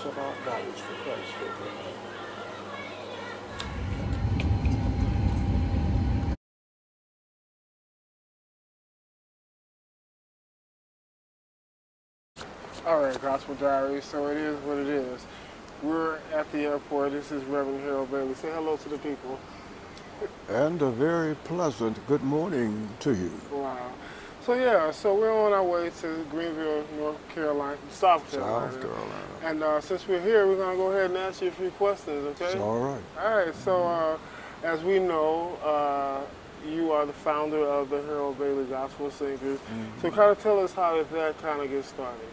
of our bodies for Christ's sake. All right, Gospel Diaries. So it is what it is. We're at the airport. This is Reverend Harold Bailey. Say hello to the people. And a very pleasant good morning to you. Wow. So yeah, so we're on our way to Greenville, South Carolina. South Carolina. And since we're here, we're gonna go ahead and ask you a few questions, okay? It's all right. All right. So as we know, you are the founder of the Harold Bailey Gospel Singers. So kind of tell us how did that kind of get started?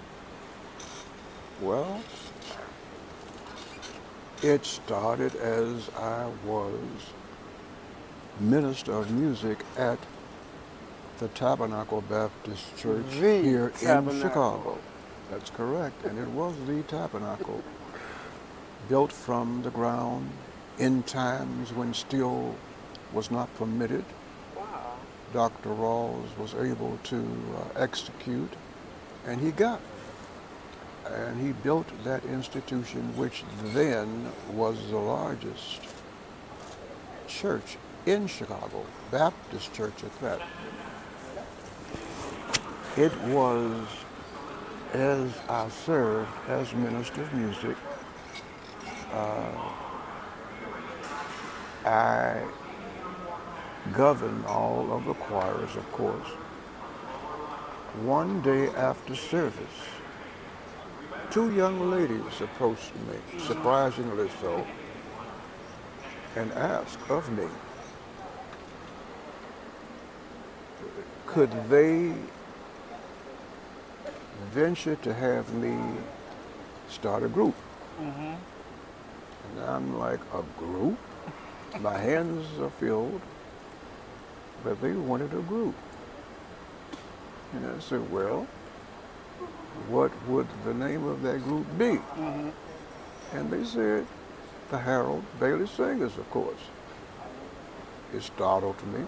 Well, it started as I was minister of music at the Tabernacle Baptist Church here in Chicago. That's correct, and it was the Tabernacle, built from the ground in times when steel was not permitted. Wow. Dr. Rawls was able to execute, and he got. And he built that institution, which then was the largest church in Chicago, Baptist church at that. It was, as I served as minister of music, I governed all of the choirs, of course. One day after service, two young ladies approached me, surprisingly so, and asked of me, could they venture to have me start a group? And I'm like, a group? My hands are filled, but they wanted a group. And I said, well, what would the name of that group be? And they said, the Harold Bailey Singers, of course. It startled me.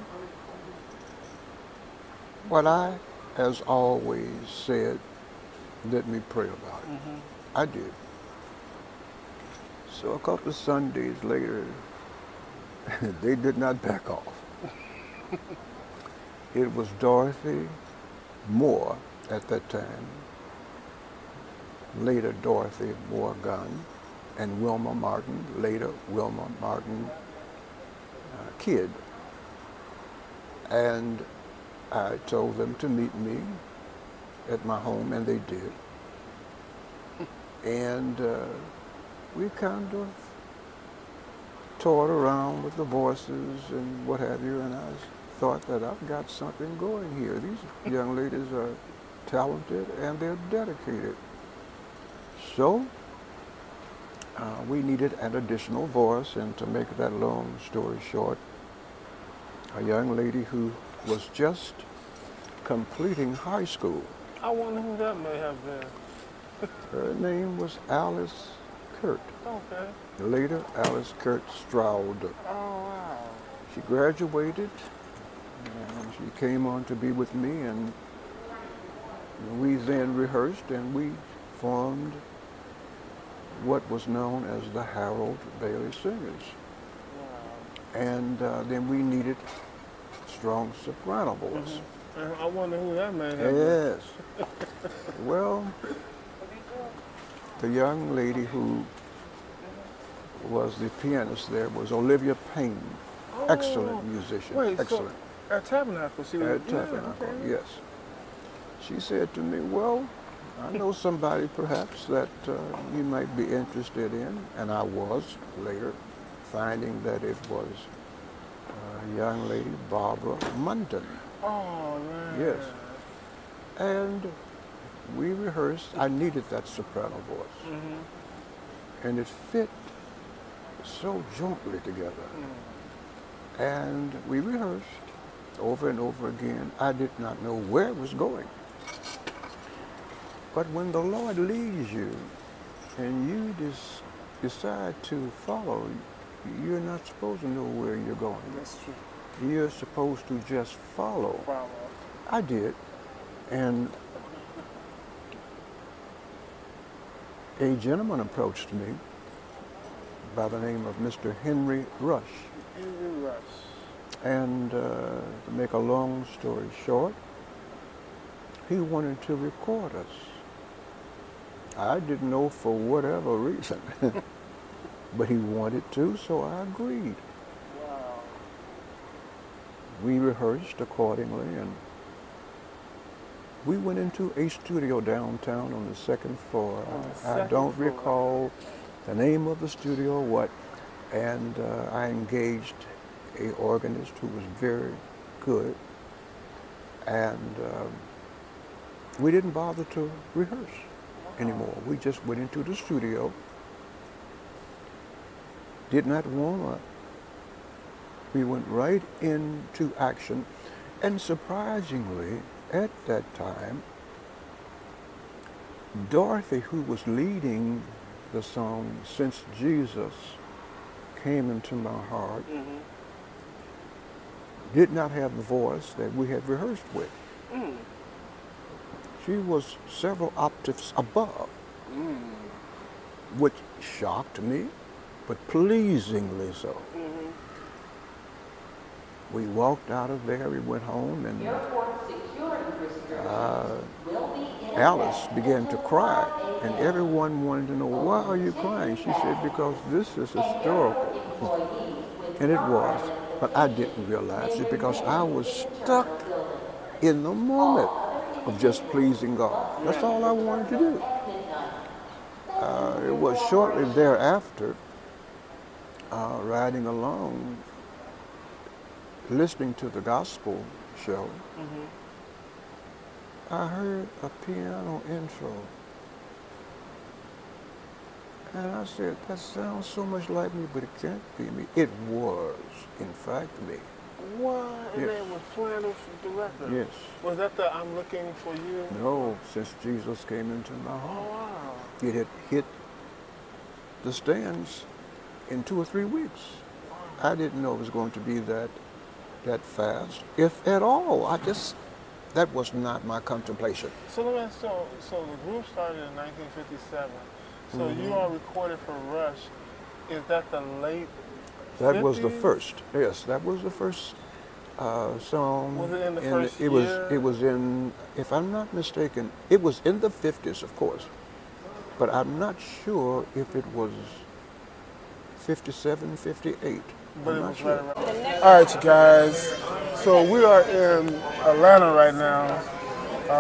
But I, as always, said, let me pray about it. I did. So a couple of Sundays later, they did not back off. It was Dorothy Moore at that time, later Dorothy Moore Gunn, and Wilma Martin, later Wilma Martin Kidd. And I told them to meet me at my home, and they did. And we kind of toured around with the voices and what have you, and I thought that I've got something going here. These young ladies are talented and they're dedicated. So we needed an additional voice, and to make that long story short, a young lady who was just completing high school. I wonder who that may have been. Her name was Alice Kurt. Okay. Later, Alice Kurt Stroud. Oh, wow. She graduated, and she came on to be with me, and we then rehearsed, and we formed what was known as the Harold Bailey Singers. Wow. And then we needed strong soprano voice. I wonder who that may have been. Yes. Well, the young lady who was the pianist there was Olivia Payne. Oh. Excellent musician. Wait, excellent. So at Tabernacle, she was At Tabernacle, okay. yes. She said to me, well, I know somebody perhaps that you might be interested in. And I was, later, finding that it was a young lady, Barbara Munden. Oh, man. Yes. And we rehearsed. I needed that soprano voice. And it fit so jointly together. And we rehearsed over and over again. I did not know where it was going. But when the Lord leads you and you decide to follow, you're not supposed to know where you're going. That's true. You're supposed to just follow. I did. And a gentleman approached me by the name of Mr. Henry Rush. Henry Rush. And to make a long story short, he wanted to record us. I didn't know for whatever reason, but he wanted to, so I agreed. Wow. We rehearsed accordingly, and we went into a studio downtown on the second floor. I don't recall the name of the studio or what, and I engaged an organist who was very good, and we didn't bother to rehearse anymore. We just went into the studio, did not warm up. We went right into action, and surprisingly, at that time, Dorothy, who was leading the song "Since Jesus Came Into My Heart," did not have the voice that we had rehearsed with. She was several octaves above, which shocked me, but pleasingly so. We walked out of there, we went home, and Alice began to cry, and everyone wanted to know, why are you crying? She said, because this is historical. And it was, but I didn't realize it because I was stuck in the moment of just pleasing God. That's all I wanted to do. It was shortly thereafter, riding along, listening to the gospel show, I heard a piano intro. And I said, that sounds so much like me, but it can't be me. It was, in fact, me. What? And Yes. they were playing the record? Yes. Was that the I'm Looking For You? No, Since Jesus Came Into My Oh, Heart. wow. It had hit the stands in 2 or 3 weeks. I didn't know it was going to be that fast, if at all. That was not my contemplation. So let me ask, so the group started in 1957. So you all recorded for Rush. Is that the late That was the 50s? first. Yes, that was the first song. Was it in the first it year? It was in, if I'm not mistaken, it was in the 50s, of course. But I'm not sure if it was 57, 58. But I'm it not was sure. right around. All right, you guys. So we are in Atlanta right now.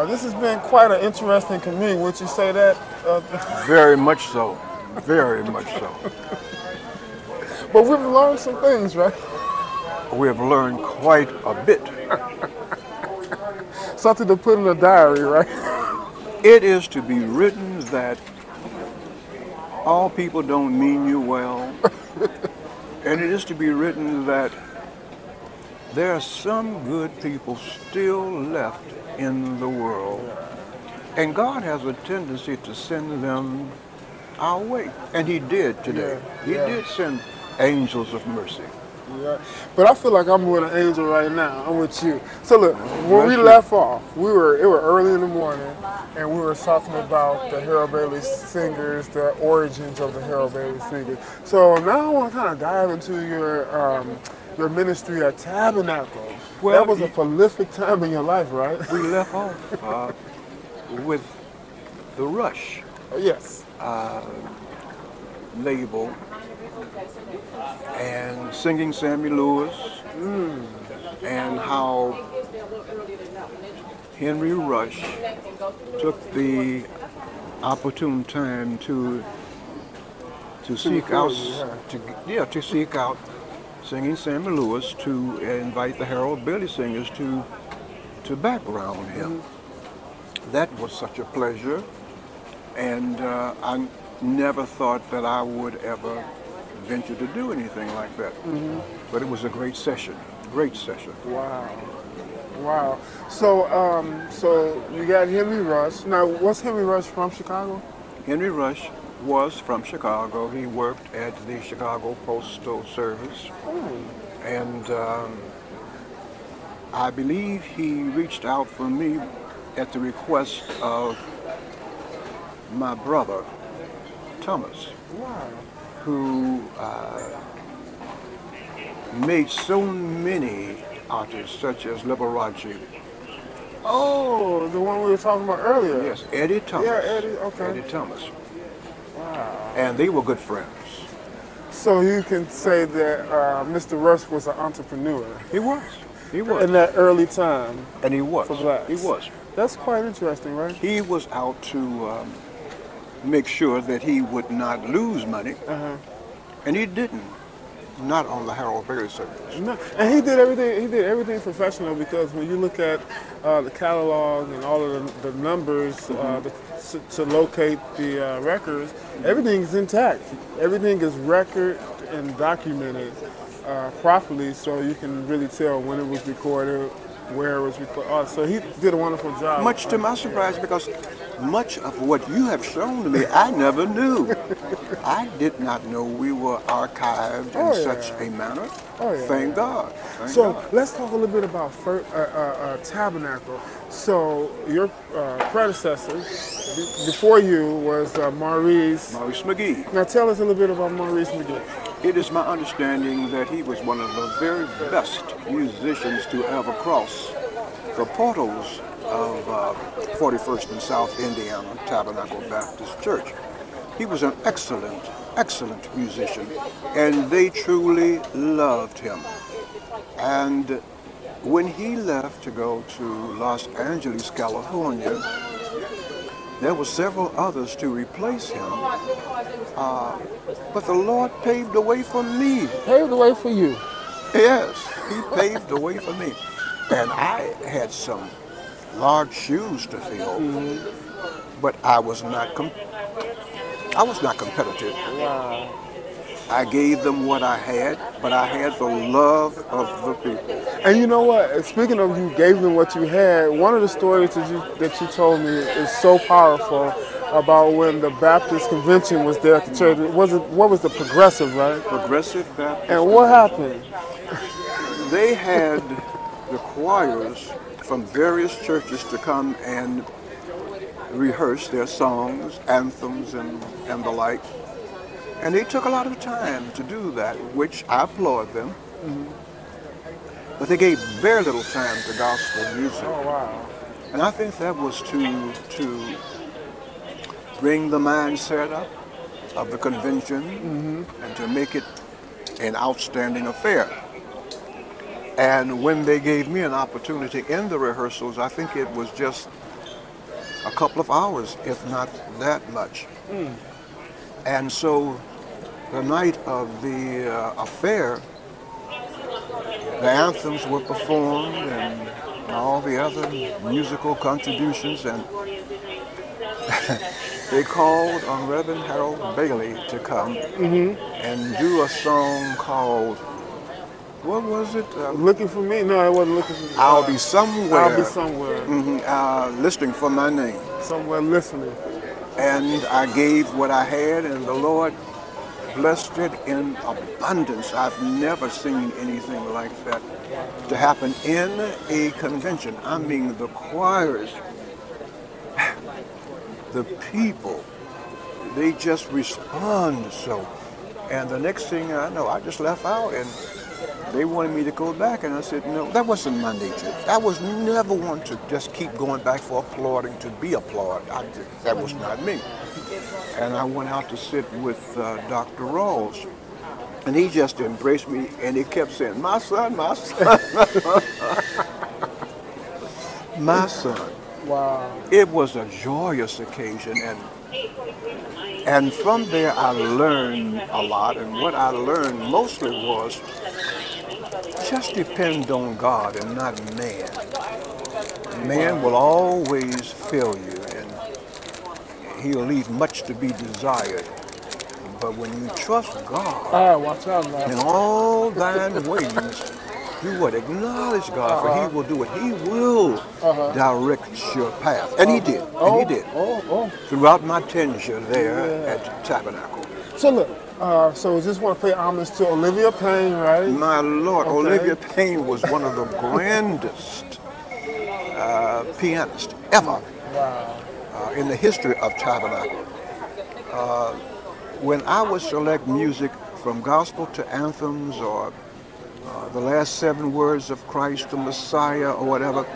This has been quite an interesting commute. Would you say that? Very much so. Very much so. But we've learned some things, right? We have learned quite a bit. Something to put in a diary, right? It is to be written that all people don't mean you well. And it is to be written that there are some good people still left in the world. And God has a tendency to send them our way. And He did today. He did send angels of mercy. Yeah. But I feel like I'm with an angel right now. I'm with you. So look, when we left off, it were early in the morning, and we were talking about the Harold Bailey singers, the origins of the Harold Bailey singers. So now I want to kind of dive into your ministry at Tabernacle. Well, that was a prolific time in your life, right? We left off with the Rush Yes. label and singing Sammy Lewis and how Henry Rush took the opportune time to seek out singing Sammy Lewis, to invite the Harold Bailey singers to background him. That was such a pleasure, and I never thought that I would ever venture to do anything like that. But it was a great session. Wow. Wow. So, so you got Henry Rush. Now, was Henry Rush from Chicago? Henry Rush was from Chicago. He worked at the Chicago Postal Service. And I believe he reached out for me at the request of my brother, Thomas, Wow. who made so many artists such as Liberace. Oh, the one we were talking about earlier. Yes, Eddie Thomas. Yeah, Eddie, okay. Eddie Thomas. Wow. And they were good friends. So you can say that Mr. Rush was an entrepreneur. He was. He was. In that early time. And he was. For blacks. He was. That's quite interesting, right? He was out to make sure that he would not lose money. And he didn't. Not on the Harold Bailey circus. No, and he did everything. He did everything professional, because when you look at the catalog and all of the numbers to locate the records, everything is intact. Everything is recorded and documented properly, so you can really tell when it was recorded, where it was recorded. So he did a wonderful job. Much to my surprise, because much of what you have shown to me, I never knew. I did not know we were archived in such a manner. Thank God. Thank God. Let's talk a little bit about Tabernacle. So your predecessor before you was Maurice McGee. Now tell us a little bit about Maurice McGee. It is my understanding that he was one of the very best musicians to ever cross the portals of 41st and South Indiana Tabernacle Baptist Church. He was an excellent, excellent musician, and they truly loved him. And when he left to go to Los Angeles, California, there were several others to replace him. But the Lord paved the way for me. Paved the way for you? Yes, he paved the way for me. And I had some large shoes to fill, but I was not competitive. Wow. I gave them what I had, but I had the love of the people. And you know what? Speaking of you gave them what you had, one of the stories that you told me is so powerful about when the Baptist convention was there at the church. What was the Progressive, right? Progressive Baptist. And what happened? They had the choirs from various churches to come and rehearse their songs, anthems, and the like. And they took a lot of time to do that, which I applaud them. But they gave very little time to gospel music. Oh, wow. And I think that was to bring the mindset up of the convention and to make it an outstanding affair. And when they gave me an opportunity in the rehearsals, I think it was just a couple of hours, if not that much. And so the night of the affair, the anthems were performed and all the other musical contributions, and they called on Reverend Harold Bailey to come and do a song called, what was it? Looking for me? No, I wasn't looking for me. I'll Be Somewhere. I'll Be Somewhere. Listening for my name. Somewhere listening. And I gave what I had, and the Lord blessed it in abundance. I've never seen anything like that to happen in a convention. I mean, the choirs, the people, they just respond so. And the next thing I know, I just left out, and they wanted me to go back, and I said, no, that wasn't my nature. I was never one to just keep going back for applauding to be applauded. That was not me. And I went out to sit with Dr. Rawls, and he just embraced me, and he kept saying, my son, my son. My son. Wow. It was a joyous occasion, and from there I learned a lot, and what I learned mostly was just depend on God and not man. Man will always fail you, and he'll leave much to be desired. But when you trust God watch out now. in all thine ways, do what? Acknowledge God, for he will do it. He will direct your path. And he did. And he did. Throughout my tenure there at Tabernacle. So look, so just want to pay homage to Olivia Payne, right? My Lord, Olivia Payne was one of the grandest pianists ever in the history of Tabernacle. when I would select music from gospel to anthems or the last 7 words of Christ, the Messiah, or whatever,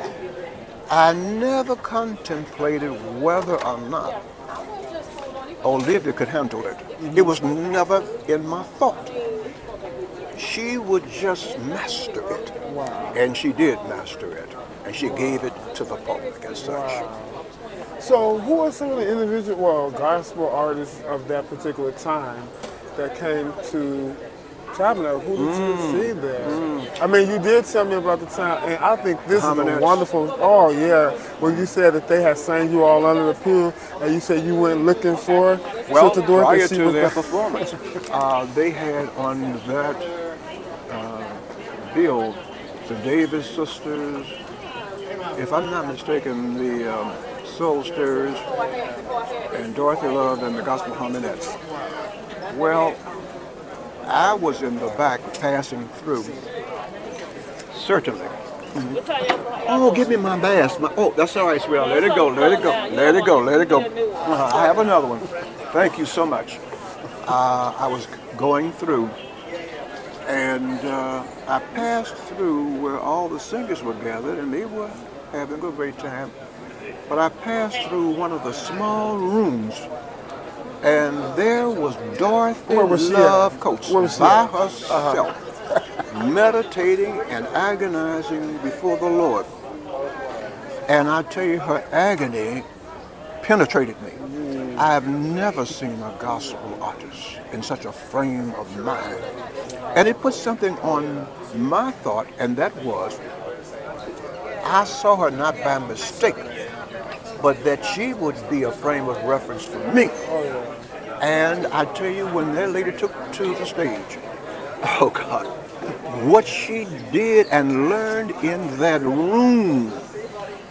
I never contemplated whether or not Olivia could handle it. It was never in my thought. She would just master it. Wow. And she did master it. And she gave it to the public as such. Wow. So who are some of the individual, gospel artists of that particular time that came to Tabernacle? Who did you see there? I mean, you did tell me about the time, and I think this is a wonderful, oh yeah, when you said that they had sang you all under the pew, and you said you went looking for Sister Dorothy. Prior to their performance, they had on that bill the Davis sisters, if I'm not mistaken, the Soul Stirrers, and Dorothy Love and the Gospel Harmonettes. Well, I was in the back passing through, certainly. Oh, give me my bass. Oh, that's all right, sweetheart. Let it go, let it go, let it go, let it go. I have another one. Thank you so much. I was going through, and I passed through where all the singers were gathered, and they were having a great time. But I passed through one of the small rooms, and there was Dorothy Love Coates by herself, meditating and agonizing before the Lord. And I tell you, her agony penetrated me. I have never seen a gospel artist in such a frame of mind. And it put something on my thought, and that was, I saw her not by mistake, but that she would be a frame of reference for me. And I tell you, when that lady took to the stage, oh God, what she did and learned in that room,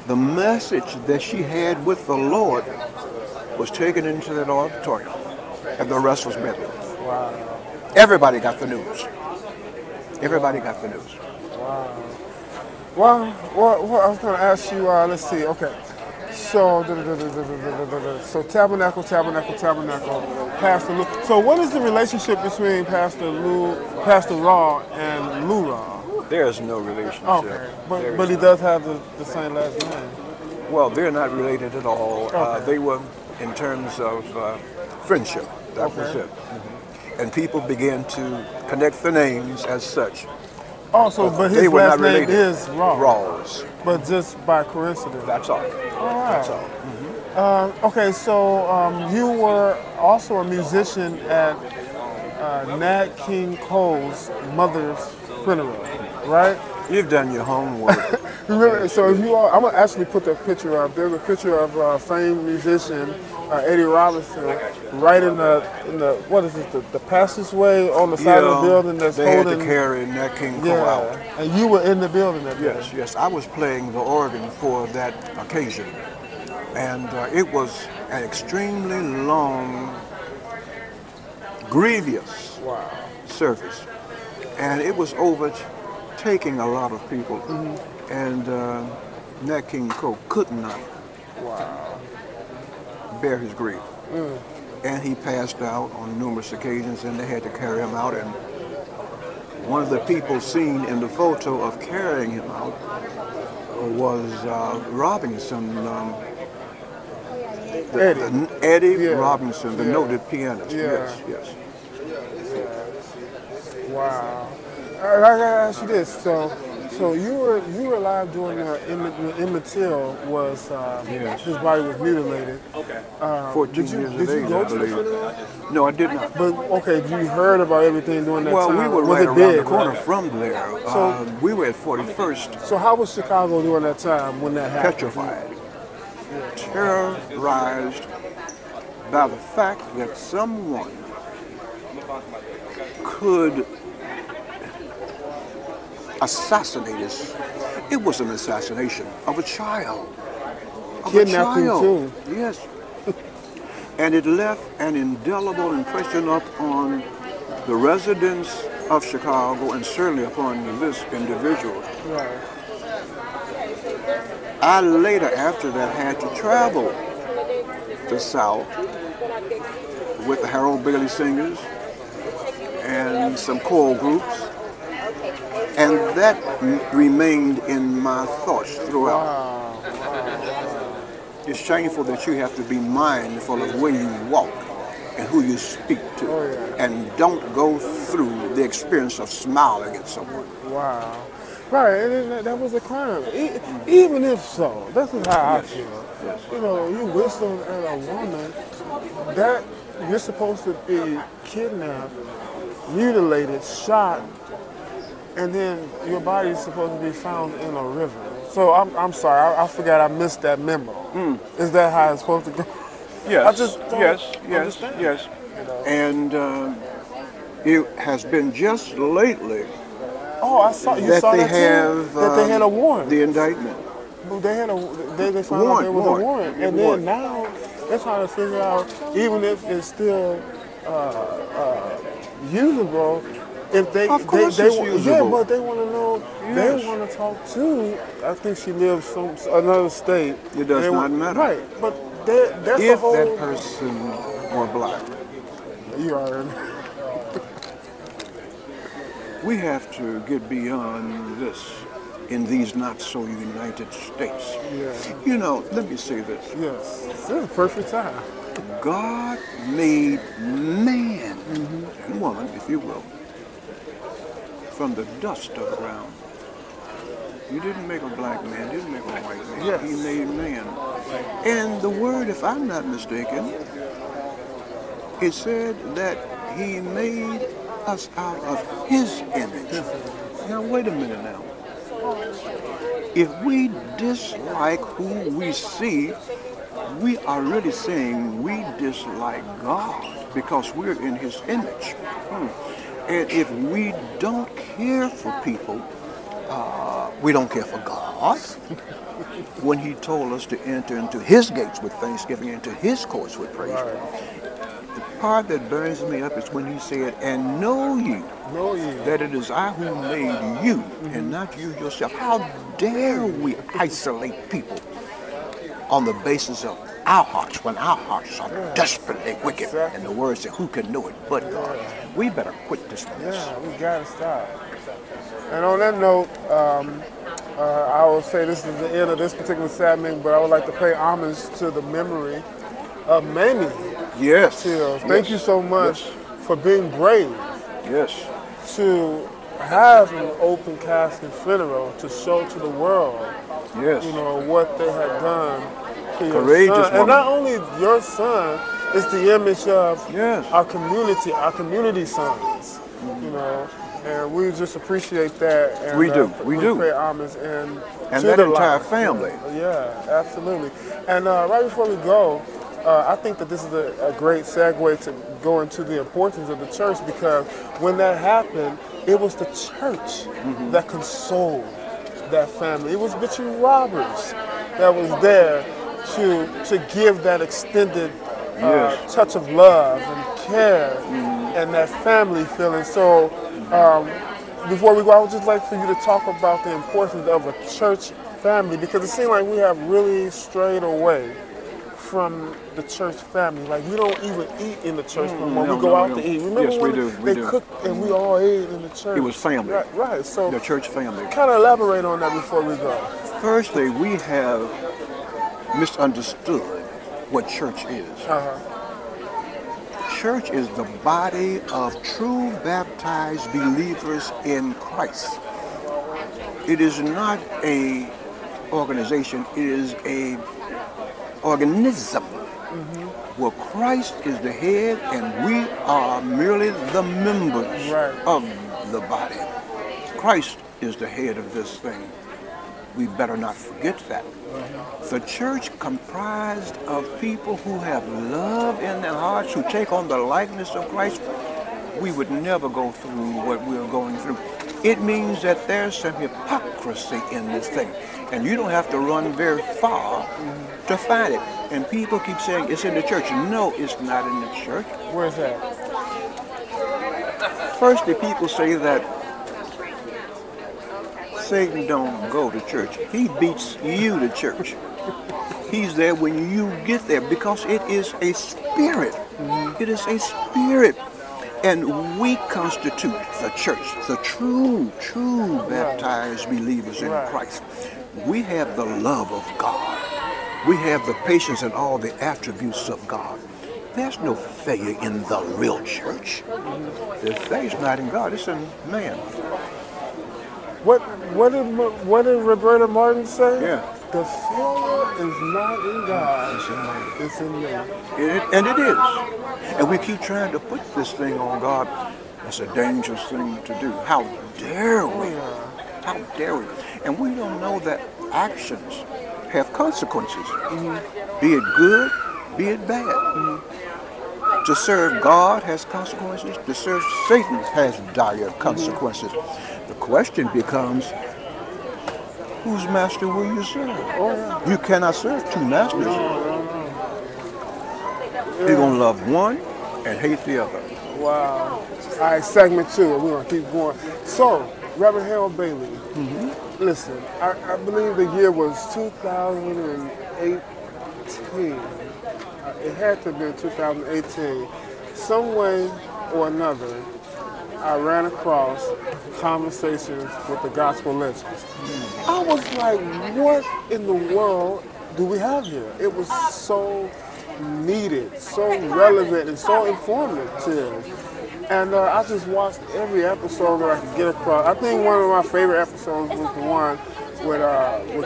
the message that she had with the Lord was taken into that auditorium, and the rest was medley. Wow. Everybody got the news. Everybody got the news. Wow. Well, I was going to ask you, let's see, okay. So, Tabernacle, Pastor Lou. So what is the relationship between Pastor Raw and Lou Raw? There's no relationship. Okay, but he does have the same last name. Well, they're not related at all. Okay. They were in terms of friendship. That was it. And people began to connect the names as such. Also, but his last name is Raw. Rawls. But just by coincidence. That's all. All right. That's all. Okay, so you were also a musician at Nat King Cole's mother's funeral, right? You've done your homework. Remember, so if you all, I'm gonna actually put that picture up. There's a picture of famed musician Eddie Robinson right in the what is it, the passageway on the side of the building that's they holding. had to carry Nat King Cole out. And you were in the building that day. Yes. I was playing the organ for that occasion, and it was an extremely long, grievous service, and it was overtaking a lot of people, and Nat King Cole could not bear his grief, and he passed out on numerous occasions, and they had to carry him out. And one of the people seen in the photo of carrying him out was Robinson, Eddie Robinson, the noted pianist. Yes. Wow. I gotta ask you this. So you were alive during Emmett Till was his body was mutilated. 14 years of age, Did you go I to the believe. funeral? No, I did not. But okay, you heard about everything during that time. Well, we were was right it around big, the corner right? from there. We were at 41st. So how was Chicago during that time when that happened? Petrified, terrorized by the fact that someone could assassinate us. It was an assassination of a child. Kidnapping too. Yes. And it left an indelible impression upon the residents of Chicago, and certainly upon this individual. Right. I later, after that, had to travel the South, with the Harold Bailey Singers and some choral groups, and that remained in my thoughts throughout. Wow. Wow. It's shameful that you have to be mindful of where you walk and who you speak to, Oh, yeah. and don't go through the experience of smiling at someone. Wow. Right, and that was a crime. Even if so, this is how I feel. Yes. You know, you whistle at a woman that you're supposed to be kidnapped, mutilated, shot, and then your body is supposed to be found in a river. So I'm sorry, I forgot I missed that memo. Is that how it's supposed to go? Yes. I just don't yes. You know? And it has been just lately Oh, I saw you that saw they that have too? That they had a warrant. the indictment. They had they found out there was a warrant, and then now they're trying to figure out, even if it's still usable, if they Of course they it's yeah, usable. but they want to know. Yes. They want to talk to. I think she lives from another state. It does not matter. Right, but that's a If whole. that person were black, You are. we have to get beyond this in these not so United States. Yeah. You know, let me say this. Yes, this is a perfect time. God made man and woman, if you will, from the dust of the ground. You didn't make a black man, didn't make a white man. Yes. He made man. And the word, if I'm not mistaken, it said that he made us out of his image. Now, wait a minute now. If we dislike who we see, we are really saying we dislike God because we're in his image. And if we don't care for people, we don't care for God. When he told us to enter into his gates with thanksgiving, into his courts with praise. The part that burns me up is when he said, and know ye that it is I who made you and not you yourself. How dare we isolate people on the basis of our hearts when our hearts are desperately wicked? Exactly. And the word said, who can know it but God? We better quit this mess. Yeah, we gotta stop. And on that note, I will say this is the end of this particular segment, but I would like to pay homage to the memory of Mamie Yes. Tills. Thank you so much for being brave Yes. to have an open casket funeral to show to the world, Yes. you know, what they had done to your Courageous son. woman. And not only your son, it's the image of Yes. our community sons, you know. And we just appreciate that. And, We do. We do. pay homage and to that the entire life. family. Yeah, absolutely. And right before we go, I think that this is a great segue to go into the importance of the church, because when that happened, it was the church that consoled that family. It was Bishop Roberts that was there to give that extended touch of love and care and that family feeling. So before we go, I would just like for you to talk about the importance of a church family, because it seems like we have really strayed away from the church family. Like, we don't even eat in the church no more. We go out to eat. Remember Yes, when we do. they cooked and we all ate in the church? It was family. Right. So The church family. kind of elaborate on that before we go. Firstly, we have misunderstood what church is. Church is the body of true baptized believers in Christ. It is not a organization, it is a organism where Christ is the head and we are merely the members of the body. Christ is the head of this thing. We better not forget that. The church comprised of people who have love in their hearts, who take on the likeness of Christ. We would never go through what we're going through. It means that there's some hypocrisy in this thing. And you don't have to run very far to find it. And people keep saying it's in the church. No, it's not in the church. Where's that? Firstly, people say that Satan don't go to church. He beats you to church. He's there when you get there because it is a spirit. It is a spirit. And we constitute the church, the true baptized believers in Christ. We have the love of God. We have the patience and all the attributes of God. There's no failure in the real church. The failure's not in God, it's in man. What did Roberta Martin say? Yeah. The failure is not in God, it's in man. And it is. And we keep trying to put this thing on God. That's a dangerous thing to do. How dare we? How dare we? And we don't know that actions have consequences. Be it good, be it bad. To serve God has consequences. To serve Satan has dire consequences. The question becomes, whose master will you serve? You cannot serve two masters. You're going to love one and hate the other. Wow. All right, segment 2. We're going to keep going. So, Reverend Harold Bailey, listen, I believe the year was 2018. It had to be 2018. Some way or another, I ran across conversations with the gospel legends. I was like, what in the world do we have here? It was so needed, so relevant, and so informative. And I just watched every episode that I could get across. I think one of my favorite episodes was the one with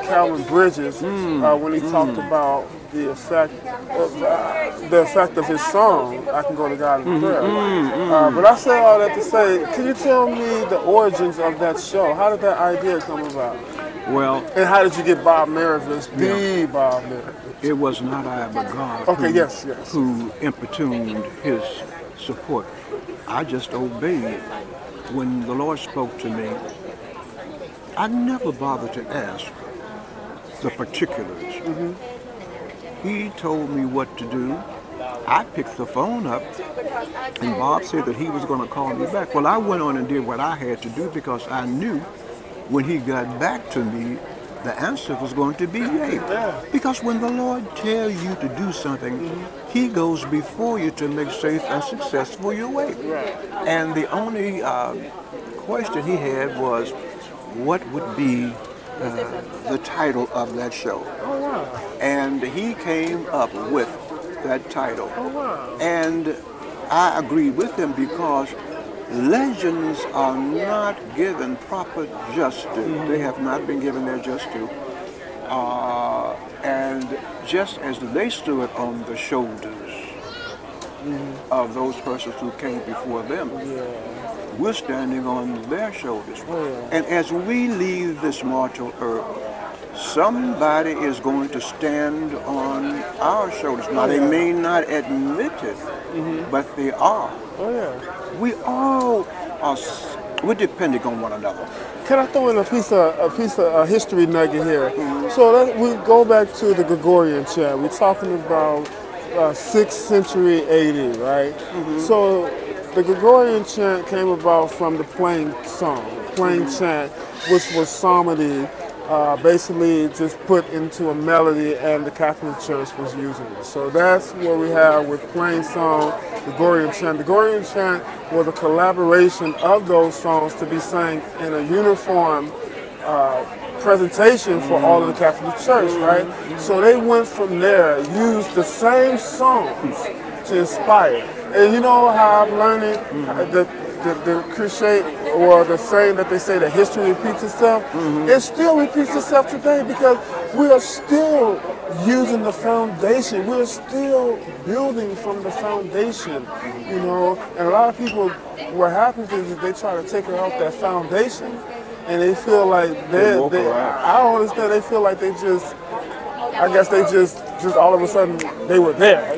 Calvin Bridges when he talked about the effect of his song, I Can Go to God in Prayer. But I say all that to say, can you tell me the origins of that show? How did that idea come about? Well, and how did you get Bob Mervis, the Bob Mervis? It was not I, but God who importuned his support. I just obeyed. When the Lord spoke to me, I never bothered to ask the particulars. He told me what to do. I picked the phone up, and Bob said that he was going to call me back. Well, I went on and did what I had to do because I knew when he got back to me, the answer was going to be yay. Because when the Lord tells you to do something, he goes before you to make safe and successful your way. And the only question he had was, what would be the title of that show? And he came up with that title. And I agreed with him because legends are not given proper justice. They have not been given their just due. And just as they stood on the shoulders of those persons who came before them, we're standing on their shoulders. And as we leave this mortal earth, somebody is going to stand on our shoulders. Now, they may not admit it, but they are. We all are, we're depending on one another. Can I throw in a piece of history nugget here? So we go back to the Gregorian Chant. We're talking about 6th century AD, right? So the Gregorian Chant came about from the plain song, plain chant, which was psalmody, basically just put into a melody, and the Catholic Church was using it. So that's what we have with plain song, Gregorian Chant. The Gregorian Chant was a collaboration of those songs to be sang in a uniform presentation for all of the Catholic Church, right? So they went from there, used the same songs to inspire. And you know how I'm learning the cliche or the saying that they say that history repeats itself? It still repeats itself today because we are still using the foundation. We're still building from the foundation, you know. And a lot of people, what happens is that they try to take it off that foundation, and they feel like I don't understand. They feel like they just, I guess they just all of a sudden they were there.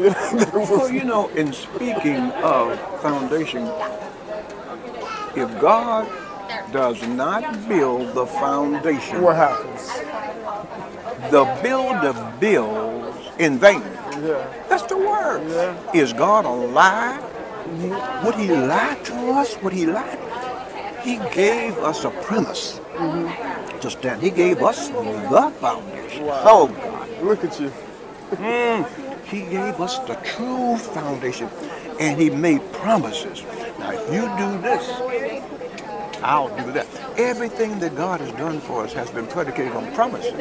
Well, you know, in speaking of foundation, if God does not build the foundation, what happens? The builder builds in vain. That's the word. Is God a lie? Would he lie to us? Would he lie? He gave us a premise to stand. He gave us the foundation. Oh, God. Look at you. He gave us the true foundation, and he made promises. Now, if you do this, I'll do that. Everything that God has done for us has been predicated on promises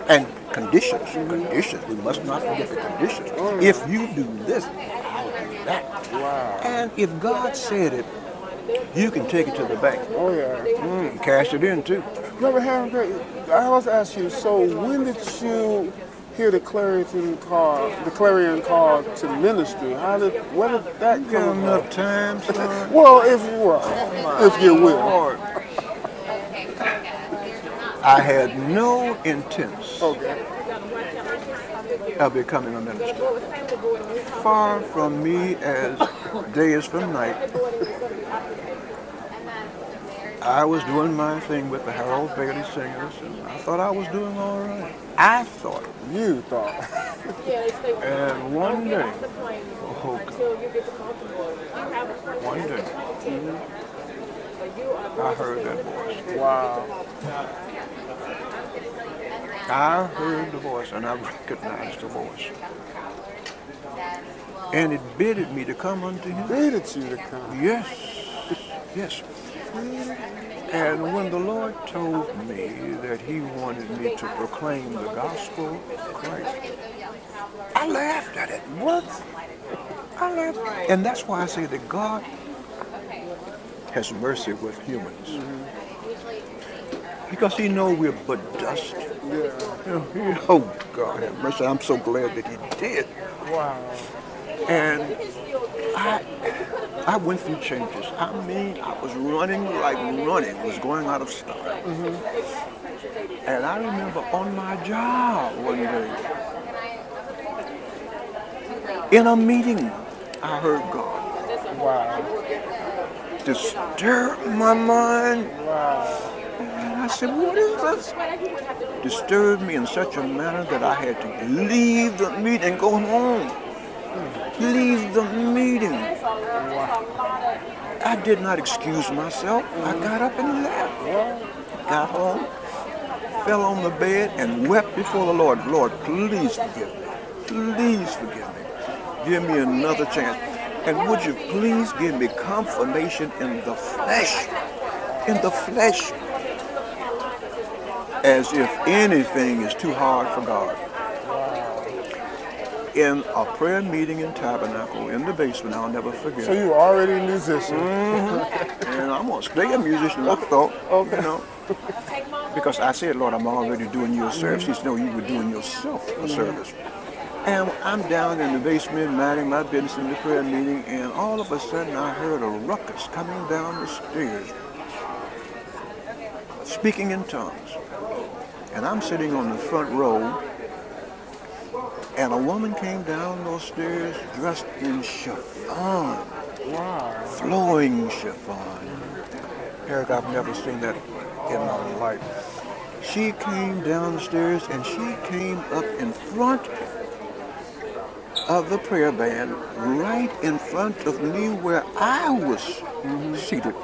and conditions. Conditions. We must not forget the conditions. If you do this, I'll do that. Wow. And if God said it, you can take it to the bank. Oh, yeah. Cash it in, too. Reverend, I was ask you, so when did you hear the clarion call to ministry? Where did that You got come enough about? time, son? Well, if you will. Lord. I had no intents of becoming a minister. Far from me as day is from night. I was doing my thing with the Harold Bailey Singers, and I thought I was doing all right. I thought. You thought. And one day, oh God, one day, I heard that voice. Wow. I heard the voice, and I recognized the voice. And it bidded me to come unto him. Bidded you to come. Yes, yes. And when the Lord told me that he wanted me to proclaim the gospel of Christ, I laughed at it. What? I laughed. And that's why I say that God has mercy with humans. Because he knows we're but dust. Oh, God have mercy. I'm so glad that he did. Wow. And I went through changes. I mean, I was running like running, was going out of style. And I remember on my job one day, in a meeting, I heard God. Wow. Disturb my mind. Wow. And I said, what is this? Disturbed me in such a manner that I had to leave the meeting and go home. Leave the meeting. I did not excuse myself. I got up and left. Got home, fell on the bed, and wept before the Lord. Lord, please forgive me. Please forgive me. Give me another chance. And would you please give me confirmation in the flesh? In the flesh. As if anything is too hard for God. In a prayer meeting in Tabernacle, in the basement, I'll never forget. So you were already a musician. And I'm going to stay a musician, I thought, you know. Because I said, Lord, I'm already doing you a service. He said, no, you were doing yourself a service. And I'm down in the basement, minding my business in the prayer meeting, and all of a sudden I heard a ruckus coming down the stairs, speaking in tongues. And I'm sitting on the front row, and a woman came down those stairs dressed in chiffon. Wow. Flowing chiffon. Eric, I've never seen that in my life. She came down the stairs and she came up in front of the prayer band, right in front of me where I was seated.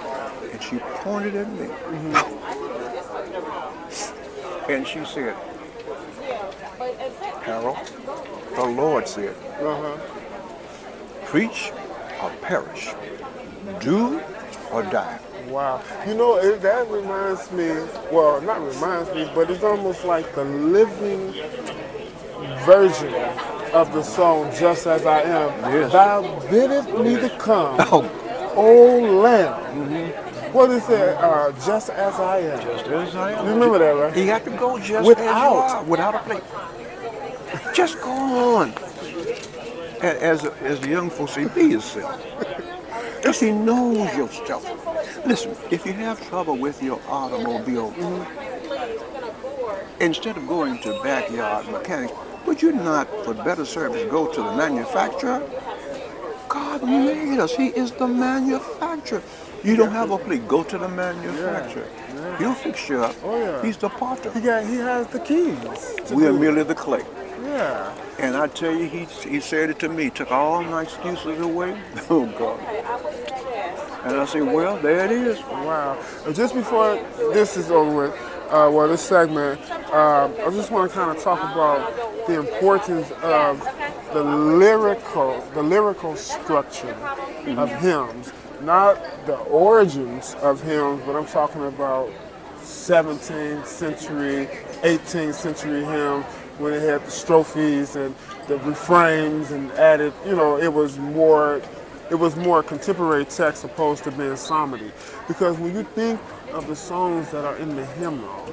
And she pointed at me. And she said, Harold, the Lord said, preach or perish, do or die. Wow. You know, that reminds me, well, not reminds me, but it's almost like the living version of the song, Just As I Am. Yes. Thou biddest me to come, O Lamb. What is it? Just As I Am. Just as I am. You remember that, right? He had to go just Without. as you are, without a plate. Just go on. And as the young folks say, be yourself. Because he knows yourself. Listen, if you have trouble with your automobile, instead of going to backyard mechanics, would you not, for better service, go to the manufacturer? God made us. He is the manufacturer. You don't have a plate, go to the manufacturer. He'll fix you up. Oh, yeah. He's the potter. He has the keys. We are merely the clay. Yeah. And I tell you, he said it to me, took all my excuses away. Oh, God. And I said, well, there it is. Wow. And just before this is over with, this segment, I just want to kind of talk about the importance of the lyrical structure of hymns, not the origins of hymns, but I'm talking about 17th century, 18th century hymns when it had the strophes and the refrains and added, it was more contemporary text opposed to being psalmody. Because when you think of the songs that are in the hymnal,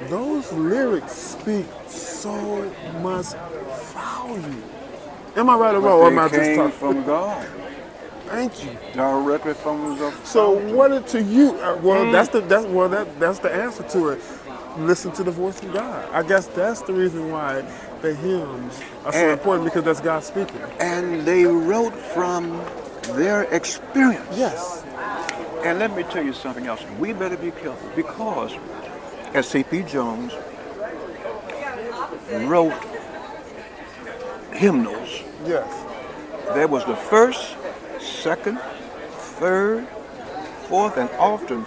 those lyrics speak so much value. Am I right or wrong? Or am I just came talking from God. Thank you. Directly from the So fountain. what it to you? That's the answer to it. Listen to the voice of God. I guess that's the reason why the hymns are so important, because that's God speaking. And they wrote from their experience. Yes. And let me tell you something else. We better be careful, because S.A.P. Jones wrote hymnals. Yes. There was the first, second, third, fourth, and often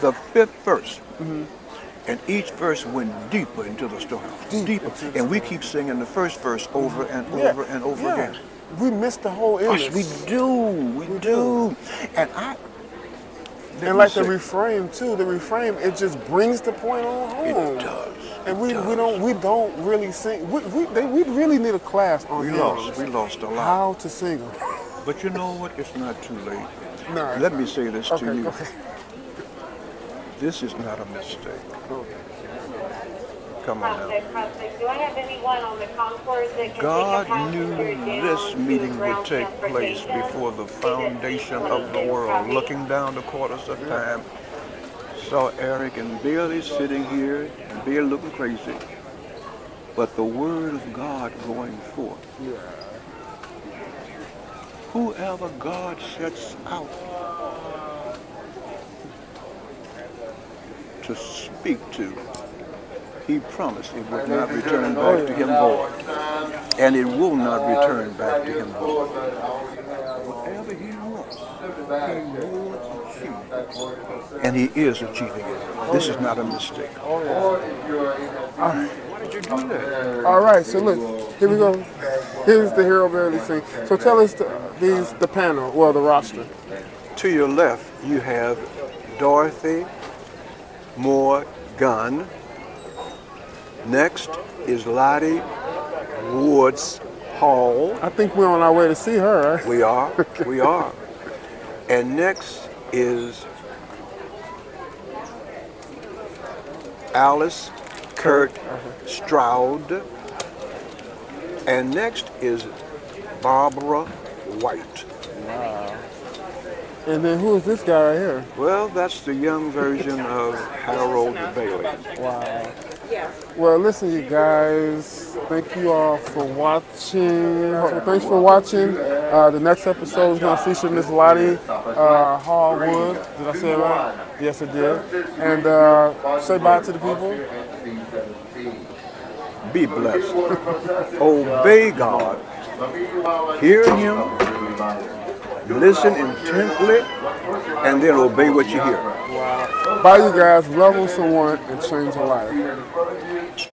the fifth verse. And each verse went deeper into the story. Deeper. And we keep singing the first verse over and over and over again. We miss the whole image. Yes, we do. We do. And the refrain too. The refrain, it just brings the point on home. It does. And we don't really sing. We really need a class on hymns. We lost a lot. How to sing them. But you know what? It's not too late. No. Let me say this to you. Okay. This is not a mistake. Okay. Come on now. Do I have anyone on the concourse that can God take a knew passenger down this to meeting ground would take place transportation? before the foundation of the world. Looking down the quarters of time, saw Eric and Billy sitting here, and Billy looking crazy. But the word of God going forth. Yeah. Whoever God sets out to speak to, he promised it would not return back to him void. And it will not return back to him void. Whatever he wants, he will achieve. And he is achieving it. This is not a mistake. All right. Why did you do that? All right. So look, here we go. Here's the Hero Barely Sing. So tell us the panel, well, the roster. To your left, you have Dorothy Moore Gunn. Next is Lottie Woods Hall. I think we're on our way to see her. Right? We are, we are. And next is Alice Kurt Stroud. And next is Barbara White. Wow. And then who is this guy right here? Well, that's the young version of Harold Bailey. Wow. Well, listen, you guys. Thank you all for watching. Thanks for watching. The next episode is going to feature Miss Lottie Hallwood. Did I say it right? Yes, I did. And say bye to the people. Be blessed. Obey God. Hear Him. Listen intently. And then obey what you hear. Wow. Bye, you guys. Love on someone and change a life.